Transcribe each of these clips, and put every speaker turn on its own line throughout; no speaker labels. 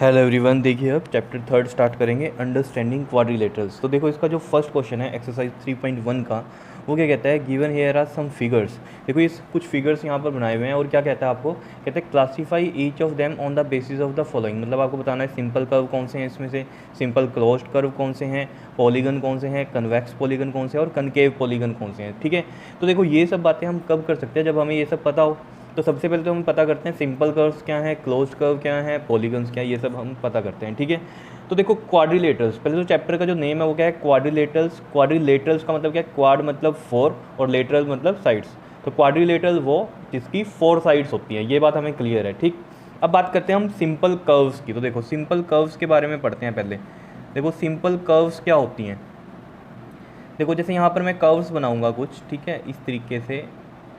Hello everyone, देखिए अब chapter third start करेंगे, अंडरस्टैंडिंग क्वाड्रिलेटरल्स। तो देखो इसका जो फर्स्ट क्वेश्चन है एक्सरसाइज 3.1 का, वो क्या कहता है, given here are some figures. देखो ये कुछ फिगर्स यहाँ पर बनाए हुए हैं और क्या कहता है आपको, कहते हैं classify each of them on the basis of the following. मतलब आपको बताना है सिंपल कर्व कौन से हैं इसमें से, सिंपल क्लोज्ड कर्व कौन से हैं, पॉलीगन कौन से हैं, कन्वेक्स पॉलीगन कौन से हैं और कनकेव पॉलीगन कौन से हैं। ठीक है, तो देखो ये सब बातें हम कब कर सकते हैं, जब हमें ये सब पता हो। तो सबसे पहले तो हम पता करते हैं सिंपल कर्व्स क्या है, क्लोज्ड कर्व क्या है, पॉलीगन्स क्या है, ये सब हम पता करते हैं। ठीक है, तो देखो क्वाड्रिलेटरल्स, पहले तो चैप्टर का जो नेम है वो क्या है, क्वाड्रिलेटरल्स। क्वाड्रिलेटरल्स का मतलब क्या है, क्वाड मतलब फोर और लेटरल मतलब साइड्स। तो क्वाड्रिलेटरल वो जिसकी फोर साइड्स होती हैं, ये बात हमें क्लियर है। ठीक, अब बात करते हैं हम सिंपल कर्व्स की। तो देखो सिंपल कर्व्स के बारे में पढ़ते हैं पहले। देखो सिंपल कर्व्स क्या होती हैं, देखो जैसे यहाँ पर मैं कर्व्स बनाऊंगा कुछ, ठीक है, इस तरीके से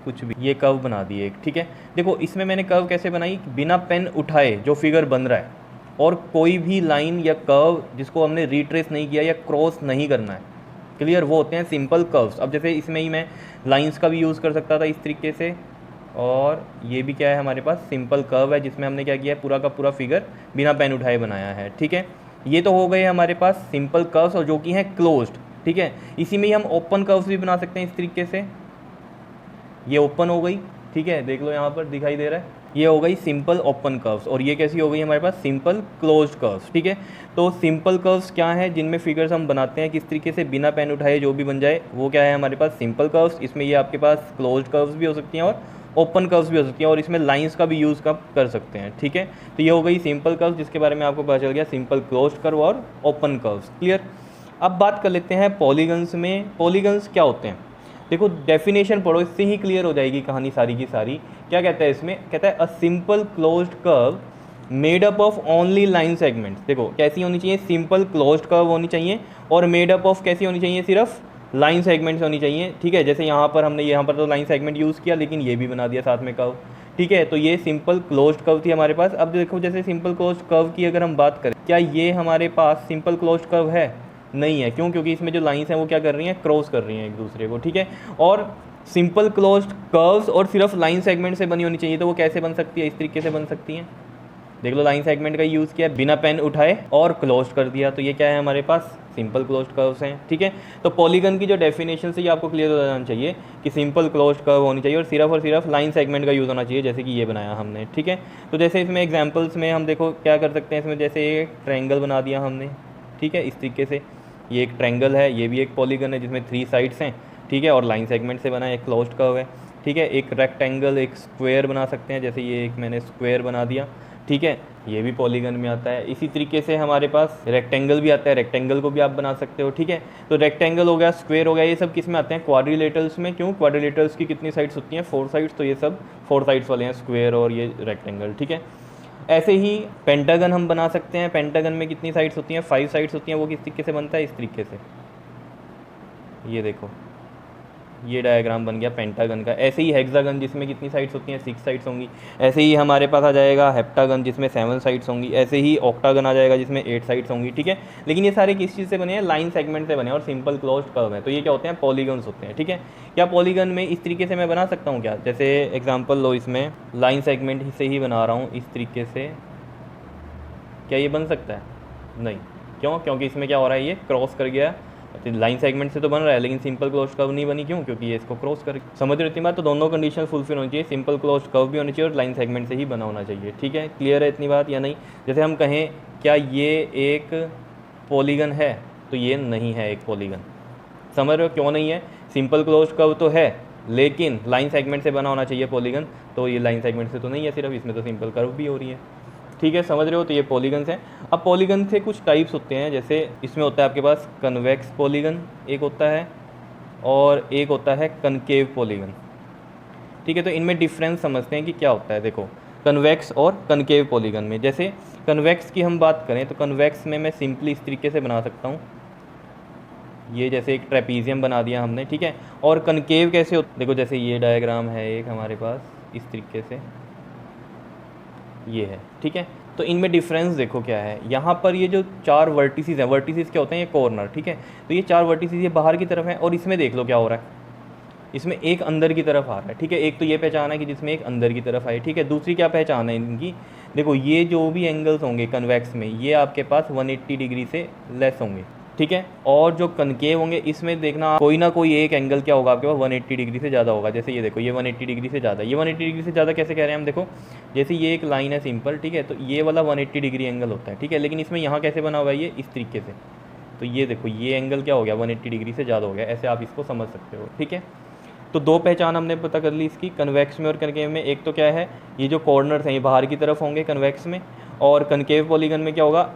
कुछ भी, ये कर्व बना दिए एक। ठीक है, देखो इसमें मैंने कर्व कैसे बनाई, बिना पेन उठाए जो फिगर बन रहा है, और कोई भी लाइन या कर्व जिसको हमने रिट्रेस नहीं किया या क्रॉस नहीं करना है, क्लियर, वो होते हैं सिंपल कर्व्स। अब जैसे इसमें ही मैं लाइंस का भी यूज़ कर सकता था इस तरीके से, और ये भी क्या है हमारे पास सिंपल कर्व है जिसमें हमने क्या किया है, पूरा का पूरा फिगर बिना पेन उठाए बनाया है। ठीक है, ये तो हो गए हमारे पास सिंपल कर्व्स और जो कि हैं क्लोज्ड। ठीक है, इसी में ही हम ओपन कर्व्स भी बना सकते हैं इस तरीके से, ये ओपन हो गई। ठीक है, देख लो यहाँ पर दिखाई दे रहा है, ये हो गई सिंपल ओपन कर्व्स, और ये कैसी हो गई हमारे पास, सिंपल क्लोज्ड कर्व्स। ठीक है, तो सिंपल कर्व्स क्या है, जिनमें फिगर्स हम बनाते हैं किस तरीके से, बिना पेन उठाए जो भी बन जाए, वो क्या है हमारे पास सिंपल कर्व्स। इसमें ये आपके पास क्लोज्ड कर्व्स भी हो सकती हैं और ओपन कर्व्स भी हो सकती हैं, और इसमें लाइंस का भी यूज़ कर सकते हैं। ठीक है, तो ये हो गई सिंपल कर्व्स, जिसके बारे में आपको पता चल गया, सिंपल क्लोज्ड कर्व और ओपन कर्व्स। क्लियर, अब बात कर लेते हैं पॉलीगन्स में। पॉलीगन्स क्या होते हैं, देखो डेफिनेशन पढ़ो, इससे ही क्लियर हो जाएगी कहानी सारी की सारी। क्या कहता है इसमें, कहता है a simple closed curve made up of only line segments. देखो कैसी होनी चाहिए, सिंपल क्लोज्ड कर्व होनी चाहिए, और मेड अप ऑफ कैसी होनी चाहिए, सिर्फ लाइन सेगमेंट्स होनी चाहिए। ठीक है, जैसे यहाँ पर हमने यहाँ पर तो लाइन सेगमेंट यूज़ किया, लेकिन ये भी बना दिया साथ में कर्व। ठीक है, तो ये सिंपल क्लोज्ड कर्व थी हमारे पास। अब देखो जैसे सिंपल क्लोज्ड कर्व की अगर हम बात करें, क्या ये हमारे पास सिंपल क्लोज्ड कर्व है, नहीं है। क्यों, क्योंकि इसमें जो लाइंस हैं वो क्या कर रही हैं, क्रॉस कर रही हैं एक दूसरे को। ठीक है, और सिंपल क्लोज्ड कर्व्स और सिर्फ लाइन सेगमेंट से बनी होनी चाहिए, तो वो कैसे बन सकती है, इस तरीके से बन सकती हैं। देख लो लाइन सेगमेंट का यूज़ किया, बिना पेन उठाए और क्लोज कर दिया, तो ये क्या है हमारे पास सिंपल क्लोज्ड कर्व्स हैं। ठीक है, तो पॉलीगन की जो डेफिनेशन से ये आपको क्लियर हो जाना चाहिए कि सिंपल क्लोज्ड कर्व होनी चाहिए और सिर्फ लाइन सेगमेंट का यूज़ होना चाहिए, जैसे कि ये बनाया हमने। ठीक है, तो जैसे इसमें एग्जाम्पल्स में हम देखो क्या कर सकते हैं, इसमें जैसे एक ट्रायंगल बना दिया हमने। ठीक है, इस तरीके से ये एक ट्रायंगल है, ये भी एक पॉलीगन है जिसमें 3 साइड्स हैं। ठीक है, और लाइन सेगमेंट से बना है, एक क्लोज्ड कर्व है। ठीक है, एक रेक्टेंगल, एक स्क्वायर बना सकते हैं, जैसे ये एक मैंने स्क्वायर बना दिया। ठीक है, ये भी पॉलीगन में आता है। इसी तरीके से हमारे पास रेक्टेंगल भी आता है, रेक्टेंगल को भी आप बना सकते हो। ठीक है, तो रेक्टेंगल हो गया, स्क्वायर हो गया, ये सब किस में आते हैं, क्वाड्रिलेटरल्स में। क्यों, क्वाड्रिलेटरल्स की कितनी साइड्स होती हैं, 4 साइड्स, तो ये सब 4 साइड्स वाले हैं, स्क्वायर और ये रेक्टेंगल। ठीक है, ऐसे ही पेंटागन हम बना सकते हैं। पेंटागन में कितनी साइड्स होती हैं, 5 साइड्स होती हैं। वो किस तरीके से बनता है, इस तरीके से, ये देखो ये डायग्राम बन गया पेंटागन का। ऐसे ही हेक्सागन जिसमें कितनी साइड्स होती हैं, 6 साइड्स होंगी। ऐसे ही हमारे पास आ जाएगा हेप्टागन जिसमें 7 साइड्स होंगी। ऐसे ही ऑक्टागन आ जाएगा जिसमें 8 साइड्स होंगी। ठीक है, लेकिन ये सारे किस चीज़ से बने हैं, लाइन सेगमेंट से बने हैं और सिंपल क्लोज्ड कर्व है, तो ये क्या होते हैं, पॉलीगन्स होते हैं। ठीक है, क्या पॉलीगन में इस तरीके से मैं बना सकता हूँ क्या, जैसे एग्जाम्पल लो, इसमें लाइन सेगमेंट से ही बना रहा हूँ इस तरीके से, क्या ये बन सकता है, नहीं। क्यों, क्योंकि इसमें क्या हो रहा है, ये क्रॉस कर गया, लाइन सेगमेंट से तो बन रहा है, लेकिन सिंपल क्लोज्ड कर्व नहीं बनी। क्यों, क्योंकि ये इसको क्रॉस कर, समझ रहे हो इतनी बात। तो दोनों कंडीशन फुलफिल होनी चाहिए, सिंपल क्लोज्ड कर्व भी होनी चाहिए और लाइन सेगमेंट से ही बना होना चाहिए। ठीक है, क्लियर है इतनी बात या नहीं। जैसे हम कहें क्या ये एक पॉलीगन है, तो ये नहीं है एक पॉलीगन। समझ रहे हो क्यों नहीं है, सिंपल क्लोज्ड कर्व तो है लेकिन लाइन सेगमेंट से बना होना चाहिए पॉलीगन, तो ये लाइन सेगमेंट से तो नहीं है सिर्फ, इसमें तो सिंपल कर्व भी हो रही है। ठीक है, समझ रहे हो, तो ये पॉलीगन्स हैं। अब पॉलीगन से कुछ टाइप्स होते हैं, जैसे इसमें होता है आपके पास कन्वेक्स पॉलीगन एक होता है, और एक होता है कनकेव पॉलीगन। ठीक है, तो इनमें डिफरेंस समझते हैं कि क्या होता है। देखो कन्वेक्स और कनकेव पॉलीगन में, जैसे कन्वेक्स की हम बात करें तो कन्वेक्स में मैं सिंपली इस तरीके से बना सकता हूँ, ये जैसे एक ट्रेपीजियम बना दिया हमने। ठीक है, और कनकेव कैसे होता, देखो जैसे ये डायग्राम है एक हमारे पास, इस तरीके से ये है। ठीक है, तो इनमें डिफरेंस देखो क्या है, यहाँ पर ये जो 4 वर्टिसेस हैं, वर्टिसेस क्या होते हैं, ये कॉर्नर। ठीक है, तो ये 4 वर्टिसेस ये बाहर की तरफ है, और इसमें देख लो क्या हो रहा है, इसमें एक अंदर की तरफ आ रहा है। ठीक है, एक तो ये पहचान है कि जिसमें एक अंदर की तरफ आए। ठीक है, दूसरी क्या पहचान है इनकी, देखो ये जो भी एंगल्स होंगे कन्वेक्स में ये आपके पास 180 डिग्री से लेस होंगे, ठीक है। और जो कनकेव होंगे इसमें देखना कोई ना कोई एक एंगल क्या होगा आपके पास 180 डिग्री से ज़्यादा होगा। जैसे ये देखो ये 180 डिग्री से ज़्यादा, ये 180 डिग्री से ज़्यादा कैसे कह रहे हैं हम, देखो जैसे ये एक लाइन है सिंपल, ठीक है, तो ये वाला 180 डिग्री एंगल होता है, ठीक है, लेकिन इसमें यहाँ कैसे बना हुआ है ये इस तरीके से, तो ये देखो ये एंगल क्या हो गया 180 डिग्री से ज़्यादा हो गया, ऐसे आप इसको समझ सकते हो, ठीक है। तो दो पहचान हमने पता कर ली इसकी कन्वेक्स में और कनकेव में। एक तो क्या है ये जो कॉर्नर्स हैं ये बाहर की तरफ होंगे कन्वेक्स में, और कनकेव पॉलीगन में क्या होगा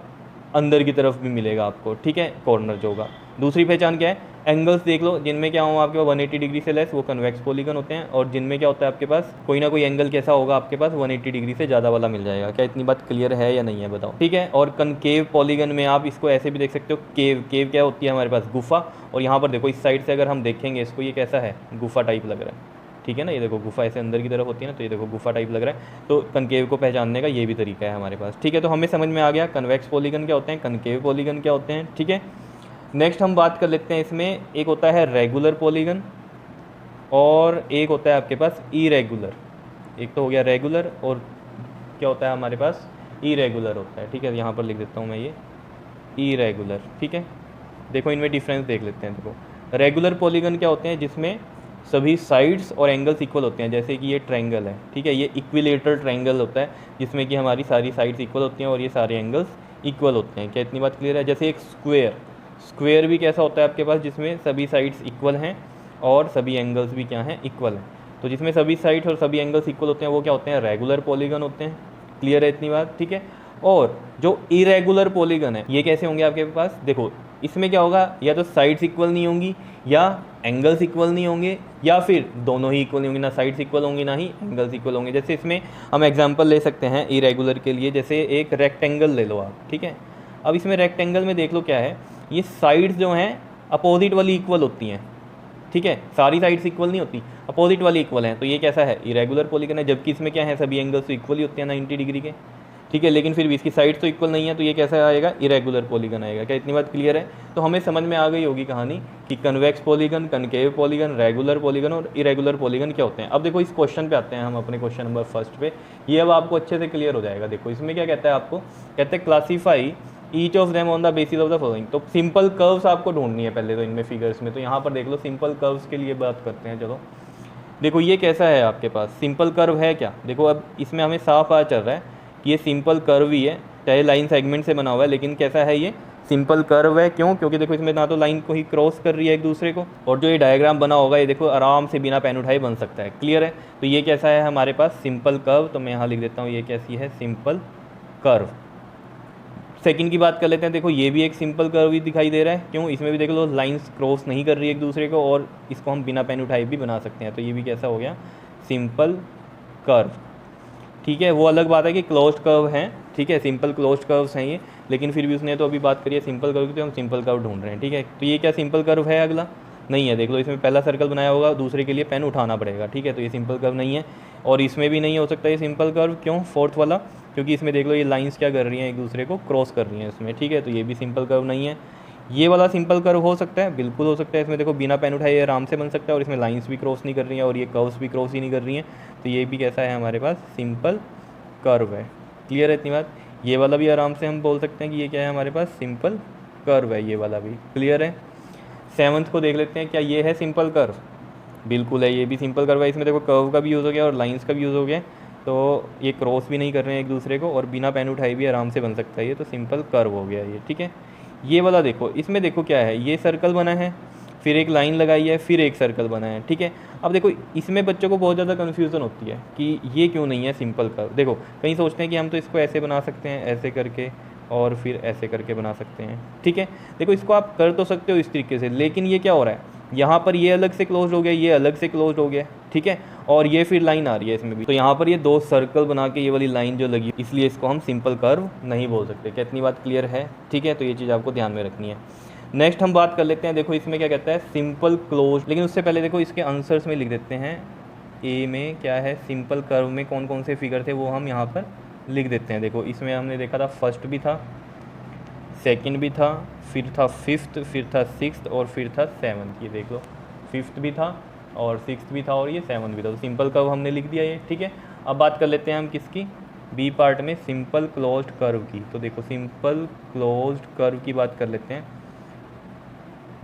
अंदर की तरफ भी मिलेगा आपको, ठीक है, कॉर्नर जो होगा। दूसरी पहचान क्या है, एंगल्स देख लो जिनमें क्या होगा आपके पास 180 डिग्री से लेस वो कन्वेक्स पॉलीगन होते हैं, और जिनमें क्या होता है आपके पास कोई ना कोई एंगल कैसा होगा आपके पास 180 डिग्री से ज़्यादा वाला मिल जाएगा। क्या इतनी बात क्लियर है या नहीं है बताओ, ठीक है। और कनकेव पॉलीगन में आप इसको ऐसे भी देख सकते हो, केव, केव क्या होती है हमारे पास गुफा, और यहाँ पर देखो इस साइड से अगर हम देखेंगे इसको ये कैसा है गुफा टाइप लग रहा है, ठीक है ना, ये देखो गुफा ऐसे अंदर की तरफ होती है ना, तो ये देखो गुफा टाइप लग रहा है। तो कनकेव को पहचानने का ये भी तरीका है हमारे पास, ठीक है। तो हमें समझ में आ गया कन्वेक्स पॉलीगन क्या होते हैं, कनकेव पॉलीगन क्या होते हैं, ठीक है। नेक्स्ट हम बात कर लेते हैं इसमें, एक होता है रेगुलर पॉलीगन और एक होता है आपके पास इरेगुलर। एक तो हो गया रेगुलर और क्या होता है हमारे पास इरेगुलर होता है, ठीक है। यहाँ पर लिख देता हूँ मैं ये इरेगुलर, ठीक है। देखो इनमें डिफरेंस देख लेते हैं। देखो रेगुलर पॉलीगन क्या होते हैं जिसमें सभी साइड्स और एंगल्स इक्वल होते हैं, जैसे कि ये ट्रायंगल है, ठीक है, ये इक्विलेटरल ट्रायंगल होता है जिसमें कि हमारी सारी साइड्स इक्वल होती हैं और ये सारे एंगल्स इक्वल होते हैं। क्या इतनी बात क्लियर है। जैसे एक स्क्वायर, स्क्वायर भी कैसा होता है आपके पास जिसमें सभी साइड्स इक्वल हैं और सभी एंगल्स भी क्या हैं इक्वल हैं। तो जिसमें सभी साइड्स और सभी एंगल्स इक्वल होते हैं वो क्या होते हैं रेगुलर पॉलीगन होते हैं। क्लियर है इतनी बात, ठीक है। और जो इरेगुलर पॉलीगन है ये कैसे होंगे आपके पास, देखो इसमें क्या होगा या तो साइड्स इक्वल नहीं होंगी या एंगल्स इक्वल नहीं होंगे या फिर दोनों ही इक्वल नहीं होंगे, ना साइड्स इक्वल होंगी ना ही एंगल्स इक्वल होंगे। जैसे इसमें हम एग्जांपल ले सकते हैं इरेगुलर के लिए, जैसे एक रेक्टेंगल ले लो आप, ठीक है। अब इसमें रेक्टेंगल में देख लो क्या है, ये साइड्स जो हैं अपोजिट वाली इक्वल होती हैं, ठीक है, सारी साइड्स इक्वल नहीं होती, अपोजिट वाली इक्वल हैं, तो ये कैसा है इरेगुलर पॉलीगन है। जबकि इसमें क्या है सभी एंगल्स तो इक्वल ही होते हैं 90 डिग्री के, ठीक है, लेकिन फिर भी इसकी साइड्स तो इक्वल नहीं है, तो ये कैसा आएगा इरेगुलर पॉलीगन आएगा। क्या इतनी बात क्लियर है। तो हमें समझ में आ गई होगी कहानी कि convex polygon, concave polygon, regular polygon और इरेगुलर पॉलीगन क्या होते हैं। अब देखो इस क्वेश्चन पे आते हैं हम, अपने क्वेश्चन नंबर फर्स्ट पे, ये अब आपको अच्छे से क्लियर हो जाएगा। देखो इसमें क्या कहता है आपको, कहते हैं classify each of them on the basis of the following. तो सिंपल कर्व्स आपको ढूंढनी है पहले तो इनमें फिगर्स में, तो यहाँ पर देख लो सिंपल कर्व्स के लिए बात करते हैं। चलो देखो ये कैसा है आपके पास सिंपल कर्व है क्या, देखो अब इसमें हमें साफ पता चल रहा है कि ये सिंपल कर्व ही है, चाहे लाइन सेगमेंट से बना हुआ है लेकिन कैसा है ये सिंपल कर्व है। क्यों, क्योंकि देखो इसमें ना तो लाइन को ही क्रॉस कर रही है एक दूसरे को, और जो ये डायग्राम बना होगा ये देखो आराम से बिना पेन उठाए बन सकता है। क्लियर है। तो ये कैसा है हमारे पास सिंपल कर्व, तो मैं यहाँ लिख देता हूँ ये कैसी है सिंपल कर्व। सेकंड की बात कर लेते हैं। देखो ये भी एक सिंपल कर्व ही दिखाई दे रहा है, क्यों, इसमें भी देख लो लाइंस क्रॉस नहीं कर रही है एक दूसरे को, और इसको हम बिना पेन उठाए भी बना सकते हैं, तो ये भी कैसा हो गया सिंपल कर्व। ठीक है, वो अलग बात है कि क्लोज्ड कर्व हैं, ठीक है, सिंपल क्लोज्ड कर्व्स हैं ये, लेकिन फिर भी उसने तो अभी बात करी है सिंपल कर्व की, तो हम सिंपल कर्व ढूंढ रहे हैं। ठीक है, तो ये क्या सिंपल कर्व है अगला नहीं है, देख लो इसमें पहला सर्कल बनाया होगा, दूसरे के लिए पेन उठाना पड़ेगा। ठीक है, तो ये सिंपल कर्व नहीं है, और इसमें भी नहीं हो सकता ये सिंपल कर्व, क्यों, फोर्थ वाला, क्योंकि इसमें देख लो ये लाइंस क्या कर रही हैं एक दूसरे को क्रॉस कर रही हैं इसमें। ठीक है, तो ये भी सिंपल कर्व नहीं है। ये वाला सिंपल कर्व हो सकता है, बिल्कुल हो सकता है, इसमें देखो बिना पेन उठाए आराम से बन सकता है, और इसमें लाइंस भी क्रॉस नहीं कर रही हैं और ये कर्व्स भी क्रॉस ही नहीं कर रही हैं, तो ये भी कैसा है हमारे पास सिंपल कर्व है। क्लियर है इतनी बात। ये वाला भी आराम से हम बोल सकते हैं कि ये क्या है हमारे पास सिंपल कर्व है, ये वाला भी क्लियर है। सेवंथ को देख लेते हैं, क्या ये है सिंपल कर्व, बिल्कुल है, ये भी सिंपल कर्व है। इसमें देखो कर्व का भी यूज़ हो गया और लाइंस का भी यूज़ हो गया, तो ये क्रॉस भी नहीं कर रहे हैं एक दूसरे को, और बिना पेन उठाए भी आराम से बन सकता है ये, तो सिंपल कर्व हो गया ये। ठीक है, ये वाला देखो, इसमें देखो क्या है, ये सर्कल बना है, फिर एक लाइन लगाई है, फिर एक सर्कल बना है। ठीक है, अब देखो इसमें बच्चों को बहुत ज़्यादा कन्फ्यूज़न होती है कि ये क्यों नहीं है सिंपल कर्व। देखो कहीं सोचते हैं कि हम तो इसको ऐसे बना सकते हैं, ऐसे करके, और फिर ऐसे करके बना सकते हैं। ठीक है, देखो इसको आप कर तो सकते हो इस तरीके से, लेकिन ये क्या हो रहा है, यहाँ पर ये अलग से क्लोज हो गया, ये अलग से क्लोज हो गया। ठीक है, और ये फिर लाइन आ रही है इसमें भी, तो यहाँ पर ये दो सर्कल बना के ये वाली लाइन जो लगी, इसलिए इसको हम सिंपल कर्व नहीं बोल सकते। क्या इतनी बात क्लियर है। ठीक है, तो ये चीज़ आपको ध्यान में रखनी है। नेक्स्ट हम बात कर लेते हैं, देखो इसमें क्या कहता है सिंपल क्लोज, लेकिन उससे पहले देखो इसके आंसर्स में लिख देते हैं, ए में क्या है सिंपल कर्व में कौन कौन से फिगर थे वो हम यहाँ पर लिख देते हैं। देखो इसमें हमने देखा था फर्स्ट भी था, सेकंड भी था, फिर था फिफ्थ, फिर था सिक्स्थ, और फिर था सेवन्थ। ये देख लो फिफ्थ भी था और सिक्स्थ भी था और ये सेवन्थ भी था, तो सिंपल कर्व हमने लिख दिया ये। ठीक है, अब बात कर लेते हैं हम किसकी, बी पार्ट में सिंपल क्लोज्ड कर्व की, तो देखो सिंपल क्लोज्ड कर्व की बात कर लेते हैं।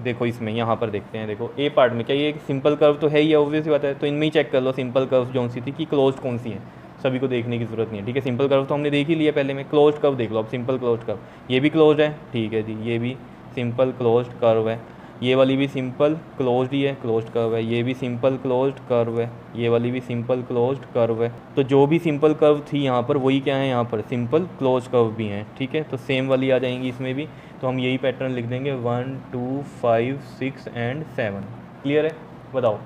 देखो इसमें यहाँ पर देखते हैं, देखो ए पार्ट में क्या ये सिंपल कर्व तो है ही, ऑब्वियस बात है, तो इनमें ही चेक कर लो सिंपल कर्व कौन सी थी कि क्लोज्ड कौन सी है, सभी को देखने की जरूरत नहीं है, ठीक है। सिंपल कर्व तो हमने देख ही लिया पहले में, क्लोज्ड कर्व देख लो अब, सिंपल क्लोज्ड कर्व, ये भी क्लोज्ड है, ठीक है जी, ये भी सिंपल क्लोज्ड कर्व है, ये वाली भी सिंपल क्लोज्ड ही है, क्लोज्ड कर्व है, ये भी सिंपल क्लोज्ड कर्व है, ये वाली भी सिंपल क्लोज्ड कर्व है। तो जो भी सिंपल कर्व थी यहाँ पर वही क्या है, यहाँ पर सिंपल क्लोज्ड कर्व भी हैं, ठीक है। तो सेम वाली आ जाएंगी इसमें भी, तो हम यही पैटर्न लिख देंगे 1 2 5 6 एंड 7। क्लियर है, बताओ।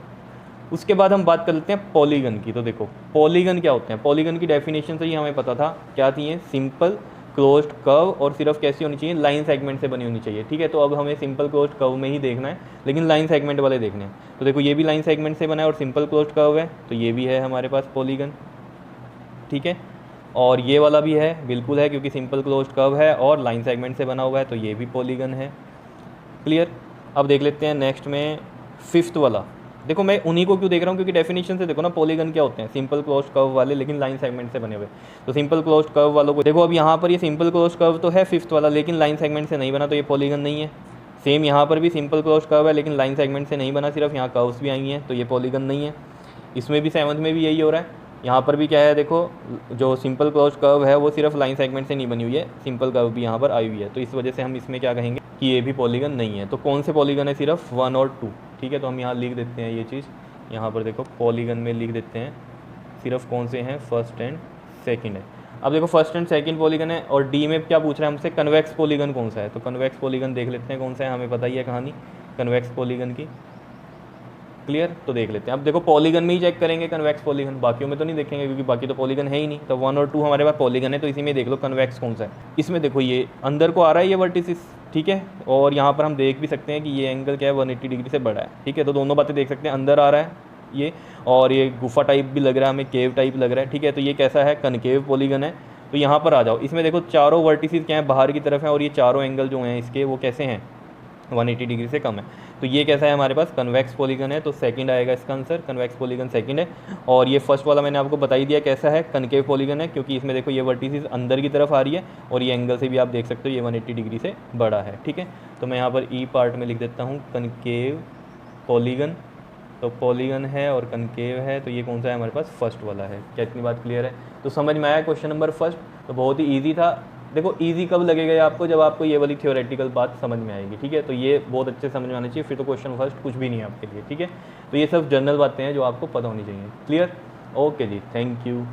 उसके बाद हम बात कर लेते हैं पॉलीगन की। तो देखो पॉलीगन क्या होते हैं, पॉलीगन की डेफिनेशन से ही हमें पता था क्या थी, ये सिंपल क्लोज्ड कर्व और सिर्फ कैसी होनी चाहिए, लाइन सेगमेंट से बनी होनी चाहिए, ठीक है। तो अब हमें सिंपल क्लोज्ड कर्व में ही देखना है, लेकिन लाइन सेगमेंट वाले देखने हैं। तो देखो ये भी लाइन सेगमेंट से बना है और सिंपल क्लोज्ड कर्व है, तो ये भी है हमारे पास पॉलीगन, ठीक है। और ये वाला भी है, बिल्कुल है, क्योंकि सिंपल क्लोज्ड कर्व है और लाइन सेगमेंट से बना हुआ है, तो ये भी पॉलीगन है। क्लियर। अब देख लेते हैं नेक्स्ट में फिफ्थ वाला। देखो मैं उन्हीं को क्यों देख रहा हूँ, क्योंकि डेफिनेशन से देखो ना पॉलीगन क्या होते हैं, सिंपल क्लोज्ड कर्व वाले लेकिन लाइन सेगमेंट से बने हुए। तो सिंपल क्लोज्ड कर्व वालों को देखो, अब यहाँ पर ये सिंपल क्लोज्ड कर्व तो है फिफ्थ वाला, लेकिन लाइन सेगमेंट से नहीं बना, तो ये पॉलीगन नहीं है। सेम यहाँ पर भी सिंपल क्लोज्ड कर्व है लेकिन लाइन सेगमेंट से नहीं बना, सिर्फ यहाँ कर्व्स भी आई हैं, तो ये पॉलीगन नहीं है। इसमें भी सेवंथ में भी यही हो रहा है, यहाँ पर भी क्या है, देखो जो सिंपल क्लोज्ड कर्व है वो सिर्फ लाइन सेगमेंट से नहीं बनी हुई है, सिंपल कर्व भी यहाँ पर आई हुई है, तो इस वजह से हम इसमें क्या कहेंगे कि ये भी पॉलीगन नहीं है। तो कौन से पॉलीगन है, सिर्फ 1 और 2, ठीक है। तो हम यहाँ लिख देते हैं ये चीज़, यहाँ पर देखो पॉलीगन में लिख देते हैं सिर्फ कौन से हैं, फर्स्ट एंड सेकंड है। अब देखो फर्स्ट एंड सेकंड पॉलीगन है, और डी में क्या पूछ रहा है हमसे, कन्वेक्स पॉलीगन कौन सा है। तो कन्वेक्स पॉलीगन देख लेते हैं कौन सा है, हमें पता ही है कहानी कन्वेक्स पॉलीगन की। क्लियर, तो देख लेते हैं। अब देखो पॉलीगन में ही चेक करेंगे कन्वेक्स पॉलीगन, बाकियों में तो नहीं देखेंगे क्योंकि बाकी तो पॉलीगन है ही नहीं। तो 1 और 2 हमारे पास पॉलीगन है, तो इसी में देख लो कन्वेक्स कौन सा है। इसमें देखो ये अंदर को आ रहा है ये वर्टिसिस, ठीक है, और यहाँ पर हम देख भी सकते हैं कि ये एंगल क्या है, 180 डिग्री से बड़ा है, ठीक है। तो दोनों बातें देख सकते हैं, अंदर आ रहा है ये, और ये गुफा टाइप भी लग रहा है हमें, केव टाइप लग रहा है, ठीक है। तो ये कैसा है, कनकेव पॉलीगन है। तो यहाँ पर आ जाओ, इसमें देखो चारों वर्टिसिस क्या है, बाहर की तरफ है, और ये चारों एंगल जो हैं इसके वो कैसे हैं, 180 डिग्री से कम है। तो ये कैसा है हमारे पास, कन्वेक्स पॉलीगन है, तो सेकंड आएगा इसका आंसर, कन्वेक्स पॉलीगन सेकंड है। और ये फर्स्ट वाला मैंने आपको बता ही दिया कैसा है, कनकेव पॉलीगन है, क्योंकि इसमें देखो ये वर्टिसिस अंदर की तरफ आ रही है, और ये एंगल से भी आप देख सकते हो ये 180 डिग्री से बड़ा है, ठीक है। तो मैं यहाँ पर ई पार्ट में लिख देता हूँ कनकेव पॉलीगन, तो पॉलीगन है और कनकेव है, तो ये कौन सा है हमारे पास, फर्स्ट वाला है। क्या इतनी बात क्लियर है, तो समझ में आया क्वेश्चन नंबर फर्स्ट। तो बहुत ही ईजी था। देखो इजी कब लगेगा आपको, जब आपको ये वाली थियोरेटिकल बात समझ में आएगी, ठीक है। तो ये बहुत अच्छे समझ में आनी चाहिए, फिर तो क्वेश्चन फर्स्ट कुछ भी नहीं है आपके लिए, ठीक है। तो ये सब जनरल बातें हैं जो आपको पता होनी चाहिए। क्लियर, ओके जी, थैंक यू।